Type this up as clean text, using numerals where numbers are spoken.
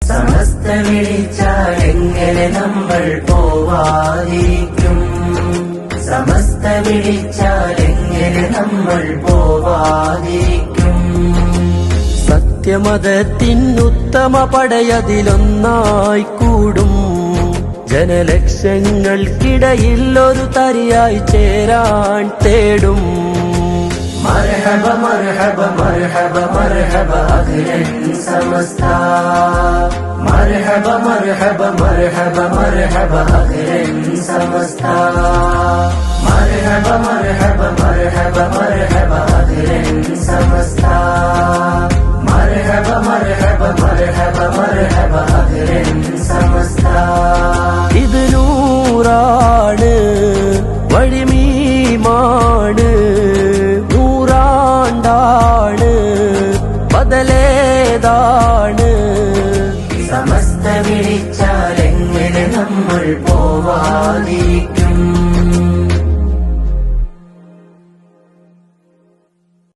സമസ്ത വിളിച്ചാൽ എങ്ങനെ നമ്മൾ പോവാതിരിക്കും? സമസ്ത വിളിച്ചാൽ എങ്ങനെ നമ്മൾ പോവാതിരിക്കും? സത്യമതത്തിനുത്തമ പടയതിലൊന്നായി കൂടും. ജനലക്ഷങ്ങൾക്കിടയിൽ ഒരു തരിയായി ചേരാൻ തേടും. മർഹബ മർഹബ മർഹബ മർഹബ അഖിലൻ സമസ്ത. മർഹബ മർഹബ മർഹബ മർഹബ അഖിലൻ സമസ്ത. മർഹബ മർഹബ മർഹബ മർഹബ അഖിലൻ സമസ്ത. മർഹബ മർഹബ മർഹബ മർഹബ അഖിലൻ സമസ്ത. ഇത് നൂറാണ്, വഴിമീമാണ്, നൂറാണ്ടാണ്, ബദലേതാണ്. സമസ്ത വിളിച്ചാൽ എങ്ങനെ നമ്മൾ പോവാതി?